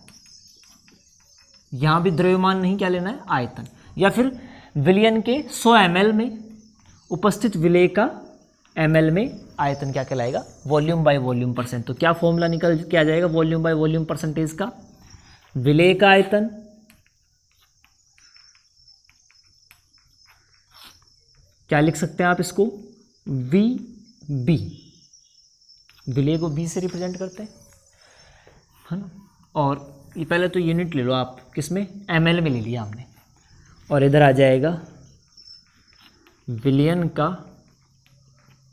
यहां भी द्रव्यमान नहीं, क्या लेना है, आयतन। या फिर विलयन के 100 ml में उपस्थित विलय का ml में आयतन क्या कहलाएगा, वॉल्यूम बाय वॉल्यूम परसेंट। तो क्या फॉर्मूला निकल के आ जाएगा वॉल्यूम बाय वॉल्यूम परसेंटेज का, विलय का आयतन क्या लिख सकते हैं आप इसको, VB, विलय को B से रिप्रेजेंट करते हैं, है ना। और ये पहले तो यूनिट ले लो आप, किसमें, ml में ले लिया हमने, और इधर आ जाएगा विलयन का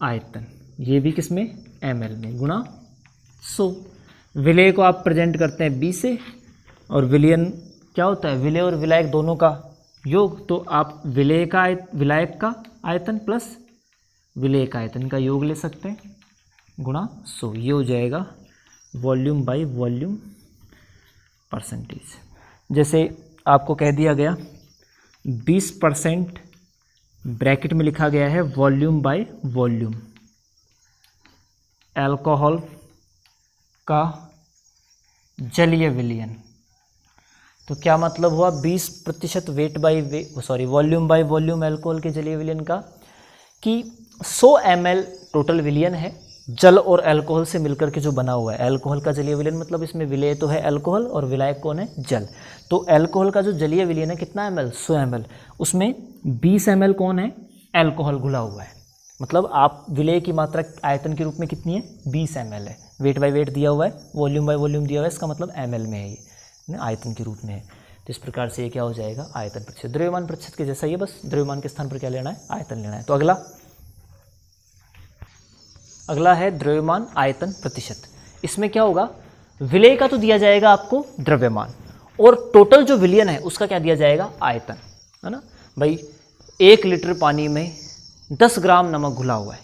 आयतन, ये भी किसमें, ml में, गुणा 100। विलय को आप प्रेजेंट करते हैं B से, और विलयन क्या होता है, विलय और विलायक दोनों का योग, तो आप विलायक का आयतन प्लस विलय का आयतन का योग ले सकते हैं, गुणा 100। ये हो जाएगा वॉल्यूम बाय वॉल्यूम परसेंटेज। जैसे आपको कह दिया गया 20% ब्रैकेट में लिखा गया है वॉल्यूम बाय वॉल्यूम अल्कोहल का जलीय विलयन। तो क्या मतलब हुआ, 20% वॉल्यूम बाय वॉल्यूम अल्कोहल के जलीय विलयन का, कि 100 ml टोटल विलयन है, जल और अल्कोहल से मिलकर के जो बना हुआ है। अल्कोहल का जलीय विलयन मतलब इसमें विलय तो है अल्कोहल और विलायक कौन है, जल। तो अल्कोहल का जो जलीय विलयन है कितना ml, 100 ml, उसमें 20 ml कौन है, अल्कोहल घुला हुआ है। मतलब आप विलय की मात्रा आयतन के रूप में कितनी है, 20 ml है। वेट बाय वेट दिया हुआ है, वॉल्यूम बाय वॉल्यूम दिया हुआ है, इसका मतलब ml में है, ये आयतन के रूप में है। तो इस प्रकार से ये क्या हो जाएगा, आयतन प्रतिशत। द्रव्यमान प्रतिशत के जैसा, ये बस द्रव्यमान के स्थान पर क्या लेना है, आयतन लेना है। तो अगला है द्रव्यमान आयतन प्रतिशत। इसमें क्या होगा, विलय का तो दिया जाएगा आपको द्रव्यमान, और टोटल जो विलयन है उसका क्या दिया जाएगा, आयतन, है ना भाई। 1 लीटर पानी में 10 ग्राम नमक घुला हुआ है,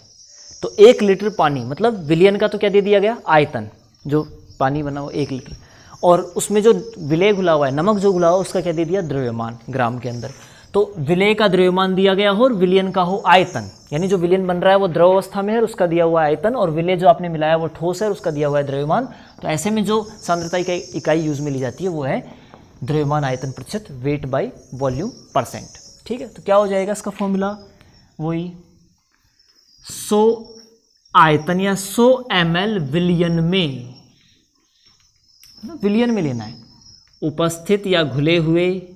तो 1 लीटर पानी मतलब विलयन का तो क्या दे दिया गया, आयतन, जो पानी बना हुआ 1 लीटर, और उसमें जो विलय घुला हुआ है, नमक जो घुला हुआ है, उसका क्या दे दिया, द्रव्यमान ग्राम के अंदर। तो विलेय का द्रव्यमान दिया गया हो और विलयन का हो आयतन, यानी जो विलयन बन रहा है वो द्रव अवस्था में है और उसका दिया हुआ आयतन, और विलेय जो आपने मिलाया वो ठोस है और उसका दिया हुआ है द्रव्यमान। तो ऐसे में जो सांद्रता की इकाई यूज में ली जाती है वो है द्रव्यमान आयतन प्रतिशत, वेट बाय वॉल्यूम परसेंट। ठीक है, तो क्या हो जाएगा इसका फॉर्मूला, वही 100 आयतन या 100 ml विलयन में, विलयन में लेना है, उपस्थित या घुले हुए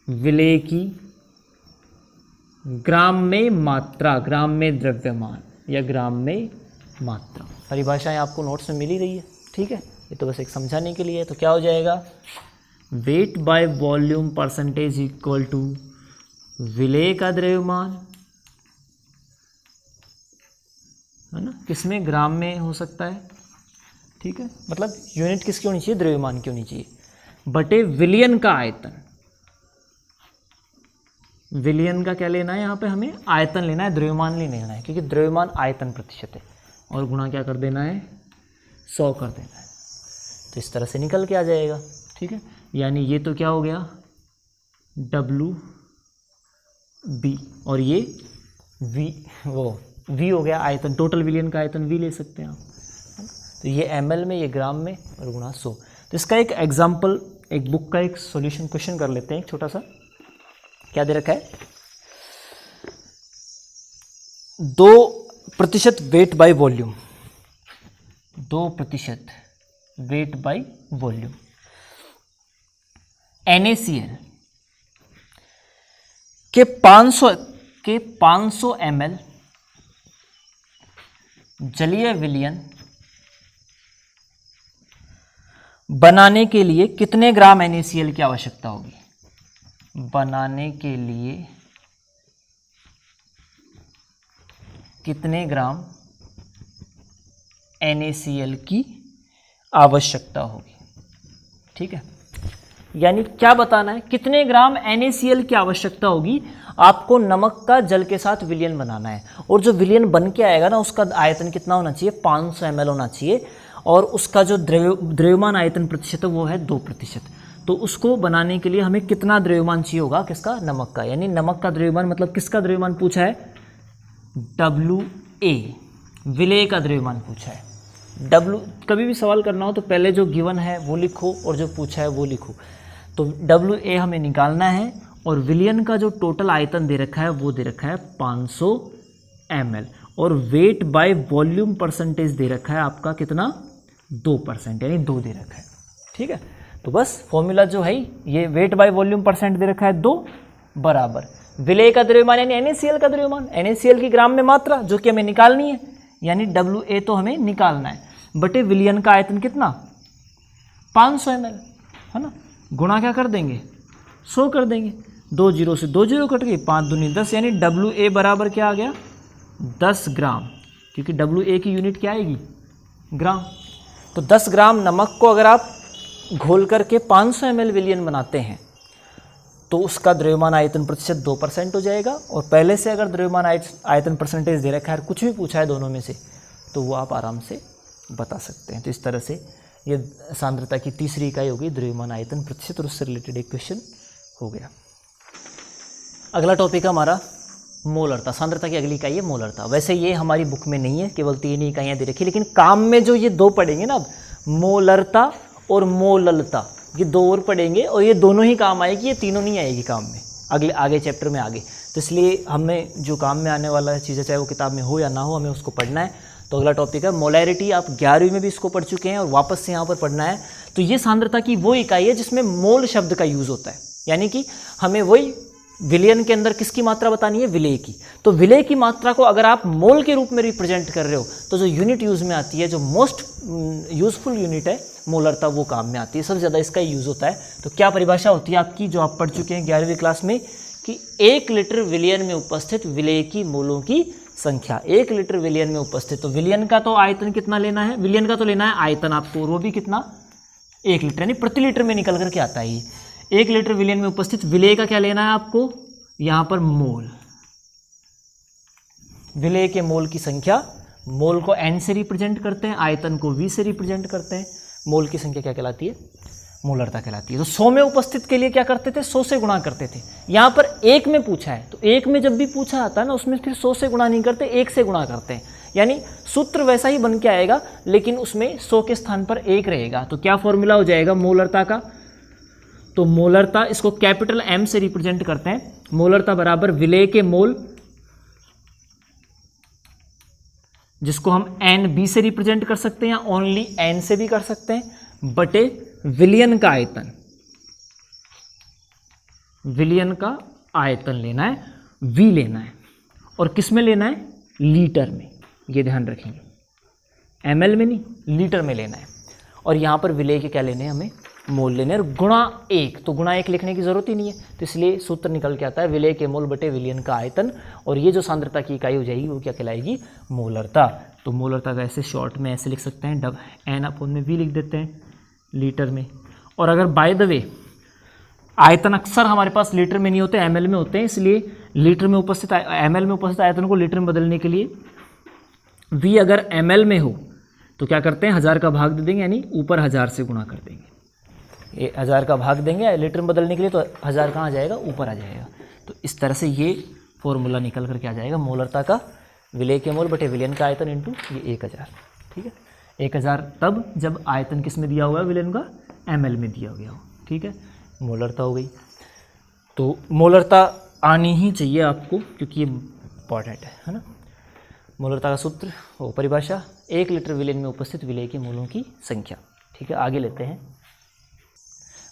विलेय की ग्राम में मात्रा, ग्राम में द्रव्यमान या ग्राम में मात्रा। परिभाषाएं आपको नोट्स में मिल ही रही है। ठीक है, ये तो बस एक समझाने के लिए है। तो क्या हो जाएगा, weight by volume percentage equal to विलेय का द्रव्यमान, है ना, किसमें, ग्राम में हो सकता है। ठीक है, मतलब यूनिट किसकी होनी चाहिए, द्रव्यमान की होनी चाहिए, बटे विलयन का आयतन। विलयन का क्या लेना है, यहाँ पे हमें आयतन लेना है, द्रव्यमान नहीं लेना है, क्योंकि द्रव्यमान आयतन प्रतिशत है, और गुणा क्या कर देना है, 100 कर देना है। तो इस तरह से निकल के आ जाएगा। ठीक है, यानी ये तो क्या हो गया, WB, और ये V हो गया आयतन, टोटल विलयन का आयतन V ले सकते हैं आप, है ना। तो ये ml में, ये ग्राम में, और गुणा 100। तो इसका एक एग्जाम्पल, एक बुक का एक सॉल्यूशन क्वेश्चन कर लेते हैं, एक छोटा सा। क्या दे रखा है, 2% wait by volume, 2% wait by volume NaCl के 500 ml जलीय विलयन बनाने के लिए कितने ग्राम NaCl की आवश्यकता होगी, बनाने के लिए कितने ग्राम NaCl की आवश्यकता होगी। ठीक है, यानी क्या बताना है, कितने ग्राम NaCl की आवश्यकता होगी, आपको नमक का जल के साथ विलयन बनाना है, और जो विलयन बन के आएगा ना उसका आयतन कितना होना चाहिए, 500 ml होना चाहिए, और उसका जो द्रव्यमान आयतन प्रतिशत है वो है 2%। तो उसको बनाने के लिए हमें कितना द्रव्यमान चाहिए होगा, किसका, नमक का, यानी नमक का द्रव्यमान मतलब किसका द्रव्यमान पूछा है, WA, विलेय का द्रव्यमान पूछा है। कभी भी सवाल करना हो तो पहले जो गिवन है वो लिखो और जो पूछा है वो लिखो। तो WA हमें निकालना है, और विलयन का जो टोटल आयतन दे रखा है वो दे रखा है 500 ml, और वेट बाय वॉल्यूम परसेंटेज दे रखा है आपका कितना, 2%, यानी 2 दे रखा है। ठीक है, तो बस फॉर्मूला जो है ये, वेट बाय वॉल्यूम परसेंट दे रखा है 2 बराबर विलेय का द्रव्यमान यानी NaCl का द्रव्यमान, NaCl की ग्राम में मात्रा जो कि हमें निकालनी है, यानी WA तो हमें निकालना है, बटे विलयन का आयतन कितना, 500 ml, है ना, गुणा क्या कर देंगे, 100 कर देंगे, 2 0 से 2 0 कट गई, 5 दूनी 10, यानी WA बराबर क्या आ गया, 10 ग्राम, क्योंकि WA की यूनिट क्या आएगी, ग्राम। तो 10 ग्राम नमक को अगर आप घोल करके 500 ml विलयन बनाते हैं तो उसका द्रव्यमान आयतन प्रतिशत 2% हो जाएगा, और पहले से अगर द्रव्यमान आयतन परसेंटेज दे रखा है, कुछ भी पूछा है दोनों में से, तो वो आप आराम से बता सकते हैं। तो इस तरह से ये सांद्रता की तीसरी इकाई होगी द्रव्यमान आयतन प्रतिशत, और उससे रिलेटेड एक क्वेश्चन हो गया। अगला टॉपिक हमारा मोलरता, सांद्रता की अगली इकाई है मोलरता। वैसे ये हमारी बुक में नहीं है, केवल 3 ही इकाइयाँ दे रखी, लेकिन काम में जो ये 2 पढ़ेंगे ना, मोलरता और मोललता, ये 2 और पढ़ेंगे, और ये दोनों ही काम आएगी, ये तीनों नहीं आएगी काम में आगे चैप्टर में आगे। तो इसलिए हमें जो काम में आने वाला चीज़ें, चाहे वो किताब में हो या ना हो, हमें उसको पढ़ना है। तो अगला टॉपिक है मोलैरिटी। आप 11वीं में भी इसको पढ़ चुके हैं और वापस से यहाँ पर पढ़ना है। तो ये सांद्रता की वो इकाई है जिसमें मोल शब्द का यूज़ होता है, यानी कि हमें वही विलयन के अंदर किसकी मात्रा बतानी है, विलेय की। तो विलेय की मात्रा को अगर आप मोल के रूप में रिप्रेजेंट कर रहे हो तो जो यूनिट यूज़ में आती है, जो मोस्ट यूजफुल यूनिट है मोलरता, वो काम में आती है, सबसे ज़्यादा इसका यूज़ होता है। तो क्या परिभाषा होती है आपकी, जो आप पढ़ चुके हैं 11वीं क्लास में, कि 1 लीटर विलयन में उपस्थित विलेय की मोलों की संख्या। 1 लीटर विलयन में उपस्थित, तो विलयन का तो आयतन कितना लेना है, विलयन का तो लेना है आयतन आपको, और वो भी कितना, 1 लीटर, यानी प्रति लीटर में निकल करके आता है ये। 1 लीटर विलयन में उपस्थित विलेय का क्या लेना है आपको, यहाँ पर मोल, विलेय के मोल की संख्या। मोल को N से रिप्रेजेंट करते हैं, आयतन को V से रिप्रेजेंट करते हैं। मोल की संख्या क्या कहलाती है, मोलरता कहलाती है। तो 100 में उपस्थित के लिए क्या करते थे, 100 से गुणा करते थे। यहाँ पर 1 में पूछा है तो 1 में जब भी पूछा आता है ना उसमें फिर 100 से गुणा नहीं करते, 1 से गुणा करते हैं। यानी सूत्र वैसा ही बन के आएगा लेकिन उसमें 100 के स्थान पर 1 रहेगा। तो क्या फॉर्मूला हो जाएगा मोलरता का, तो मोलरता इसको कैपिटल M से रिप्रेजेंट करते हैं। मोलरता बराबर विलेय के मोल, जिसको हम NB से रिप्रेजेंट कर सकते हैं या ओनली N से भी कर सकते हैं, बटे विलियन का आयतन। विलियन का आयतन लेना है, V लेना है, और किस में लेना है, लीटर में। ये ध्यान रखेंगे, ml में नहीं, लीटर में लेना है। और यहाँ पर विलेय के क्या लेने हैं, हमें मोल लेने हैं। और गुणा 1, तो गुणा 1 लिखने की जरूरत ही नहीं है, तो इसलिए सूत्र निकल के आता है विलेय के मोल बटे विलियन का आयतन। और ये जो सांद्रता की इकाई हो जाएगी वो क्या कहलाएगी, मोलरता। तो मोलरता का ऐसे शॉर्ट में ऐसे लिख सकते हैं, N/V लिख देते हैं लीटर में। और अगर बाय द वे आयतन अक्सर हमारे पास लीटर में नहीं होते, ml में होते हैं, इसलिए लीटर में उपस्थित ml में उपस्थित आयतन को लीटर में बदलने के लिए V अगर ml में हो तो क्या करते हैं, 1000 का भाग दे देंगे, यानी ऊपर 1000 से गुणा कर देंगे। ये 1000 का भाग देंगे लीटर में बदलने के लिए, तो 1000 कहाँ आ जाएगा, ऊपर आ जाएगा। तो इस तरह से ये फॉर्मूला निकल कर के आ जाएगा मोलरता का, विलेय के मोल बटे विलियन का आयतन इंटू ये 1000। ठीक है, 1000 तब जब आयतन किस में दिया हुआ है, विलियन का ml में दिया गया हो। ठीक है, मोलरता हो गई। तो मोलरता आनी ही चाहिए आपको क्योंकि ये इम्पॉर्टेंट है ना। मोलरता का सूत्र वो परिभाषा, 1 लीटर विलेन में उपस्थित विलेय के मोलों की संख्या। ठीक है, आगे लेते हैं।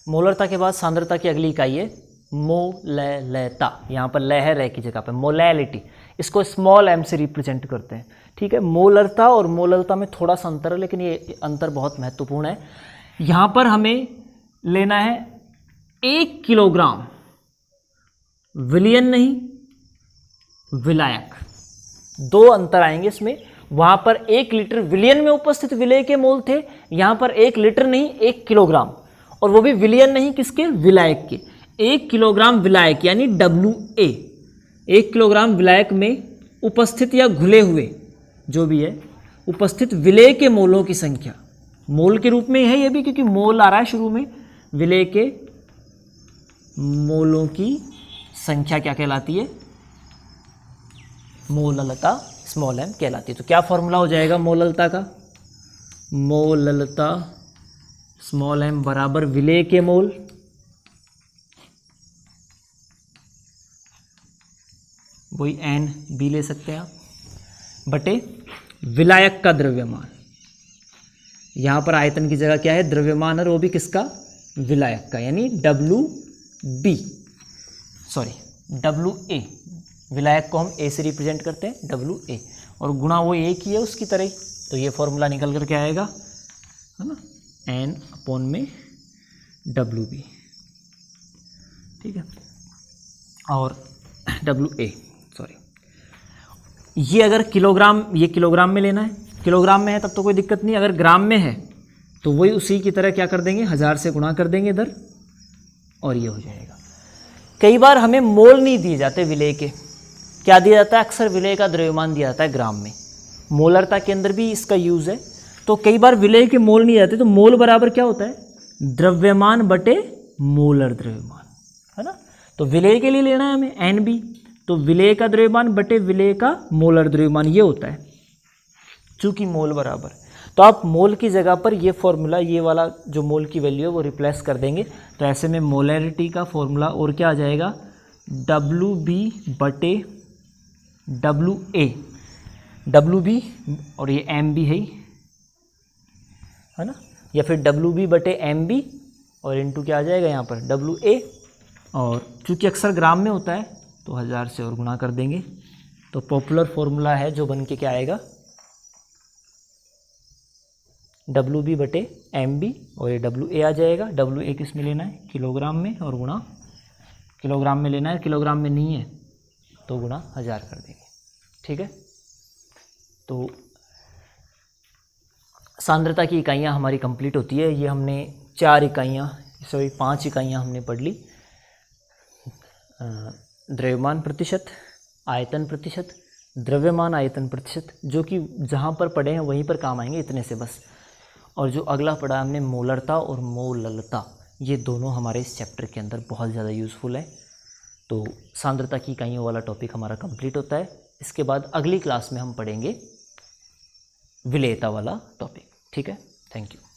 मोलरता के बाद सांद्रता की अगली इकाई है मोलैलता। यहाँ पर लय है, रह की जगह पर मोलैलिटी, इसको स्मॉल m से रिप्रेजेंट करते हैं। ठीक है, मोलरता और मोललता में थोड़ा सा अंतर है, लेकिन ये अंतर बहुत महत्वपूर्ण है। यहाँ पर हमें लेना है 1 किलोग्राम, विलियन नहीं विलायक, 2 अंतर आएंगे इसमें। वहाँ पर 1 लीटर विलियन में उपस्थित विलेय के मोल थे, यहाँ पर 1 लीटर नहीं 1 किलोग्राम, और वो भी विलियन नहीं, किसके, विलायक के। 1 किलोग्राम विलायक यानी WA, 1 किलोग्राम विलायक में उपस्थित या घुले हुए जो भी है उपस्थित विलेय के मोलों की संख्या। मोल के रूप में है ये भी, क्योंकि मोल आ रहा है शुरू में। विलेय के मोलों की संख्या क्या कहलाती है, मोललता, स्मॉल m कहलाती है। तो क्या फॉर्मूला हो जाएगा मोललता का, मोललता स्मॉल m बराबर विलेय के मोल वही NB ले सकते हैं आप, बटे विलायक का द्रव्यमान। यहाँ पर आयतन की जगह क्या है, द्रव्यमान, और वो भी किसका, विलायक का, यानी WA। विलायक को हम A से रिप्रेजेंट करते हैं, WA, और गुणा वो एक ही है उसकी तरह ही। तो ये फॉर्मूला निकल कर के आएगा, है ना, N/WB। ठीक है, और WA, ये अगर किलोग्राम, ये किलोग्राम में लेना है, किलोग्राम में है तब तो कोई दिक्कत नहीं। अगर ग्राम में है तो वही उसी की तरह क्या कर देंगे, 1000 से गुणा कर देंगे इधर, और ये हो जाएगा। कई बार हमें मोल नहीं दिए जाते विलेय के, क्या दिया जाता है, अक्सर विलेय का द्रव्यमान दिया जाता है ग्राम में। मोलरता के अंदर भी इसका यूज़ है। तो कई बार विलेय के मोल नहीं आते, तो मोल बराबर क्या होता है, द्रव्यमान बटे मोलर द्रव्यमान, है ना। तो विलेय के लिए लेना है हमें NB, तो विलेय का द्रव्यमान बटे विलेय का मोलर द्रव्यमान ये होता है, चूंकि मोल बराबर। तो आप मोल की जगह पर ये फॉर्मूला, ये वाला जो मोल की वैल्यू है वो रिप्लेस कर देंगे। तो ऐसे में मोलैरिटी का फॉर्मूला और क्या आ जाएगा, WB बटे WA, WB और ये MB है ना, या फिर WB बटे MB और इंटू क्या आ जाएगा यहाँ पर WA, और चूंकि अक्सर ग्राम में होता है तो 1000 से और गुणा कर देंगे। तो पॉपुलर फॉर्मूला है जो बन के क्या आएगा, WB बटे MB, और ये WA आ जाएगा। WA किस में लेना है, किलोग्राम में, और गुणा किलोग्राम में लेना है, किलोग्राम में नहीं है तो गुणा 1000 कर देंगे। ठीक है, तो सांद्रता की इकाइयाँ हमारी कंप्लीट होती है। ये हमने 5 इकाइयाँ हमने पढ़ ली। द्रव्यमान प्रतिशत, आयतन प्रतिशत, द्रव्यमान आयतन प्रतिशत, जो कि जहाँ पर पढ़े हैं वहीं पर काम आएंगे, इतने से बस। और जो अगला पढ़ा हमने मोलरता और मोललता, ये दोनों हमारे इस चैप्टर के अंदर बहुत ज़्यादा यूज़फुल है। तो सांद्रता की इकाइयों वाला टॉपिक हमारा कंप्लीट होता है। इसके बाद अगली क्लास में हम पढ़ेंगे विलेयता वाला टॉपिक। ठीक है, थैंक यू।